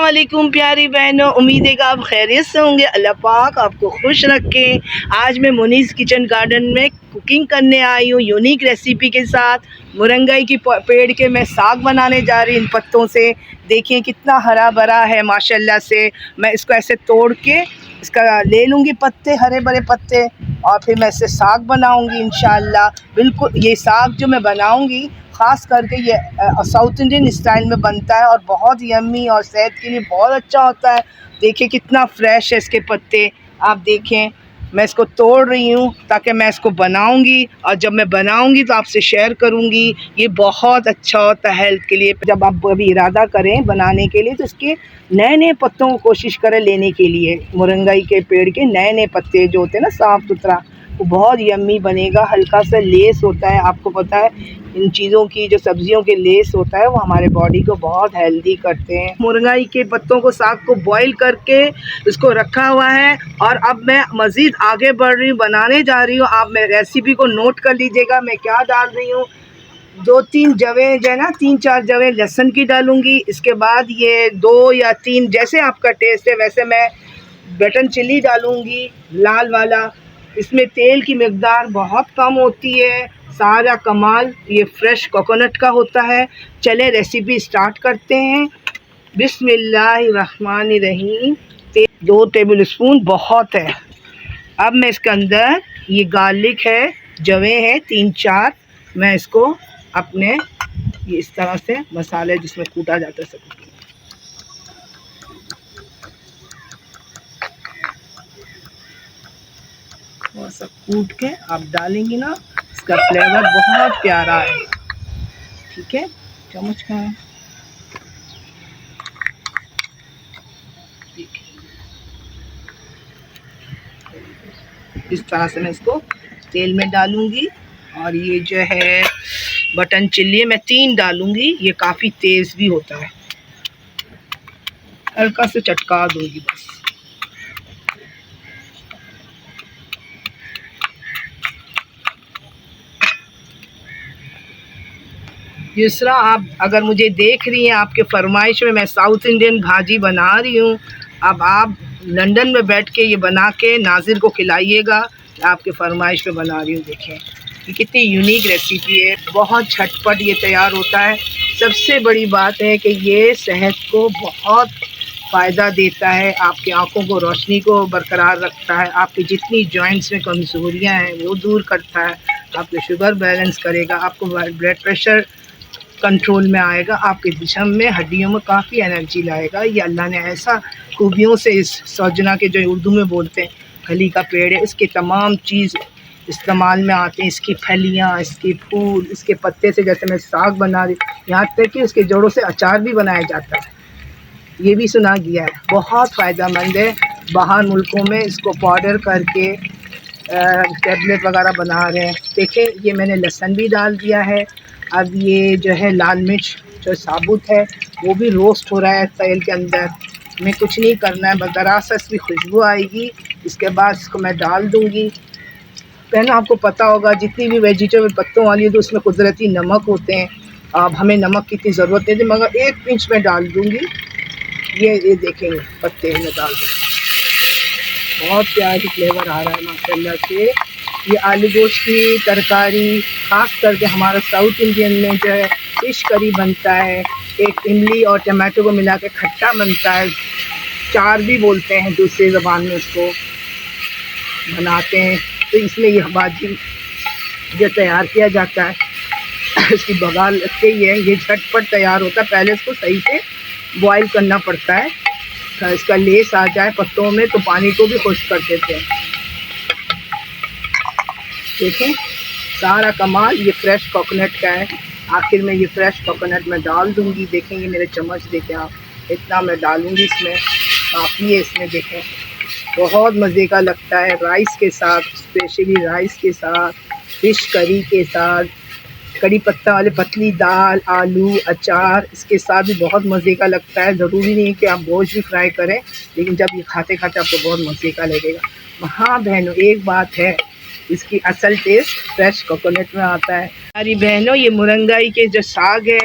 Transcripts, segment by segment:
वालेकुम प्यारी बहनों, उम्मीद है कि आप खैरियत से होंगे। अल्लाह पाक आपको खुश रखें। आज मैं मुनीस किचन गार्डन में कुकिंग करने आई हूँ यूनिक रेसिपी के साथ। मुरंगाई की पेड़ के मैं साग बनाने जा रही हूँ इन पत्तों से। देखिए कितना हरा भरा है माशाल्लाह से। मैं इसको ऐसे तोड़ के इसका ले लूँगी पत्ते, हरे भरे पत्ते, और फिर मैं इससे साग बनाऊँगी इंशाअल्लाह। बिल्कुल ये साग जो मैं बनाऊँगी ख़ास करके ये साउथ इंडियन स्टाइल में बनता है और बहुत यम्मी और सेहत के लिए बहुत अच्छा होता है। देखिए कितना फ्रेश है इसके पत्ते। आप देखें, मैं इसको तोड़ रही हूँ ताकि मैं इसको बनाऊँगी, और जब मैं बनाऊँगी तो आपसे शेयर करूँगी। ये बहुत अच्छा होता है हेल्थ के लिए। जब आप अभी इरादा करें बनाने के लिए तो इसके नए नए पत्तों को कोशिश करें लेने के लिए। मुरंगाई के पेड़ के नए नए पत्ते जो होते हैं ना साफ़ सुथरा, वो बहुत यम्मी बनेगा। हल्का सा लेस होता है, आपको पता है इन चीज़ों की जो सब्जियों के लेस होता है वो हमारे बॉडी को बहुत हेल्दी करते हैं। मुरंगाई के पत्तों को साग को बॉईल करके इसको रखा हुआ है, और अब मैं मज़ीद आगे बढ़ रही हूँ, बनाने जा रही हूँ। आप मैं रेसिपी को नोट कर लीजिएगा मैं क्या डाल रही हूँ। 2-3 जवें जो है ना, 3-4 जवें लहसुन की डालूँगी। इसके बाद ये 2 या 3 जैसे आपका टेस्ट है वैसे मैं बटन चिली डालूँगी, लाल वाला। इसमें तेल की मिक़दार बहुत कम होती है। सारा कमाल ये फ्रेश कोकोनट का होता है। चलें रेसिपी स्टार्ट करते हैं। बिस्मिल्लाहिर्रहमानिर्रहीम। 2 टेबल स्पून बहुत है। अब मैं इसके अंदर ये गार्लिक है, जवें हैं 3-4, मैं इसको अपने ये इस तरह से मसाले जिसमें कूटा जाता है सब और सब कूट के आप डालेंगी ना, इसका फ्लेवर बहुत प्यारा है। ठीक है, चम्मच का है। इस तरह से मैं इसको तेल में डालूंगी। और ये जो है बटन चिल्ली मैं 3 डालूंगी, ये काफ़ी तेज़ भी होता है। हल्का से चटका दूंगी बस। जिस तरह आप अगर मुझे देख रही हैं, आपके फरमाइश में मैं साउथ इंडियन भाजी बना रही हूँ। अब आप लंदन में बैठ के ये बना के नाजिर को खिलाइएगा। आपके फरमाइश पे बना रही हूँ। देखें ये कितनी यूनिक रेसिपी है, बहुत झटपट ये तैयार होता है। सबसे बड़ी बात है कि ये सेहत को बहुत फ़ायदा देता है, आपकी आँखों को रोशनी को बरकरार रखता है, आपकी जितनी जॉइंट्स में कमज़ोरियाँ हैं वो दूर करता है, आपके शुगर बैलेंस करेगा, आपको ब्लड प्रेशर कंट्रोल में आएगा, आपके जिस्म में हड्डियों में काफ़ी एनर्जी लाएगा। ये अल्लाह ने ऐसा खूबियों से इस सौजना के जो उर्दू में बोलते हैं फली का पेड़ है, इसके तमाम चीज़ इस्तेमाल में आते हैं। इसकी फलियाँ, इसके फूल, इसके पत्ते से जैसे मैं साग बना रही, यहाँ तक कि उसके जड़ों से अचार भी बनाया जाता है, ये भी सुना गया है। बहुत फ़ायदेमंद है। बाहर मुल्कों में इसको पाउडर करके टैबलेट वगैरह बना रहे हैं। देखें ये मैंने लहसुन भी डाल दिया है। अब ये जो है लाल मिर्च जो साबुत है वो भी रोस्ट हो रहा है तेल के अंदर। हमें कुछ नहीं करना है, बस ज़रा सा इसकी खुशबू आएगी, इसके बाद इसको मैं डाल दूँगी। पहले आपको पता होगा जितनी भी वेजिटेबल पत्तों वाली है तो उसमें कुदरती नमक होते हैं। अब हमें नमक की इतनी ज़रूरत नहीं थी, मगर 1 पिंच में डाल दूँगी। ये देखेंगे पत्ते में डाल दूँगी, बहुत प्यारी फ्लेवर आ रहा है माशाल्लाह से। ये आलू गोश्त की तरकारी, ख़ास करके हमारा साउथ इंडियन में जो है फ़िश करी बनता है, एक इमली और टमाटो को मिला के खट्टा बनता है, चार भी बोलते हैं दूसरी ज़बान में उसको बनाते हैं। तो इसमें ये भाजी जो तैयार किया जाता है इसकी बघार लगते ही है, ये झटपट तैयार होता है। पहले इसको सही से बॉईल करना पड़ता है, तो इसका लेस आ जाए पत्तों में तो पानी को भी खुश्क कर देते हैं। देखें सारा कमाल ये फ्रेश कोकोनट का है। आखिर में ये फ्रेश कोकोनट मैं डाल दूँगी। देखें ये मेरे चम्मच देखें आप, इतना मैं डालूँगी इसमें, काफ़ी है इसमें। देखें बहुत मज़े का लगता है राइस के साथ, स्पेशली राइस के साथ, फ़िश करी के साथ, कड़ी पत्ता वाले पतली दाल, आलू, अचार, इसके साथ भी बहुत मज़े का लगता है। ज़रूरी नहीं है कि आप गोश्त भी फ्राई करें, लेकिन जब ये खाते खाते आपको बहुत मज़े का लगेगा। हाँ बहनों एक बात है, इसकी असल टेस्ट फ्रेश कोकोनट में आता है। हमारी बहनों ये मुरंगाई के जो साग है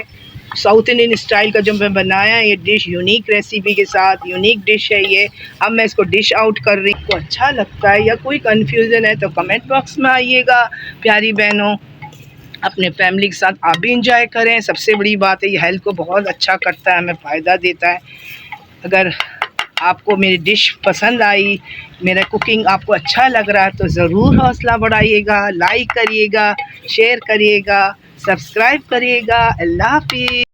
साउथ इंडियन स्टाइल का जो मैं बनाया है ये डिश, यूनिक रेसिपी के साथ यूनिक डिश है ये। अब मैं इसको डिश आउट कर रही हूँ। आपको अच्छा लगता है या कोई कन्फ्यूज़न है तो कमेंट बॉक्स में आइएगा प्यारी बहनों। अपने फैमिली के साथ आप भी इंजॉय करें। सबसे बड़ी बात है ये हेल्थ को बहुत अच्छा करता है, हमें फ़ायदा देता है। अगर आपको मेरी डिश पसंद आई, मेरा कुकिंग आपको अच्छा लग रहा है तो ज़रूर हौसला बढ़ाइएगा, लाइक करिएगा, शेयर करिएगा, सब्सक्राइब करिएगा। अल्लाह हाफ़िज़।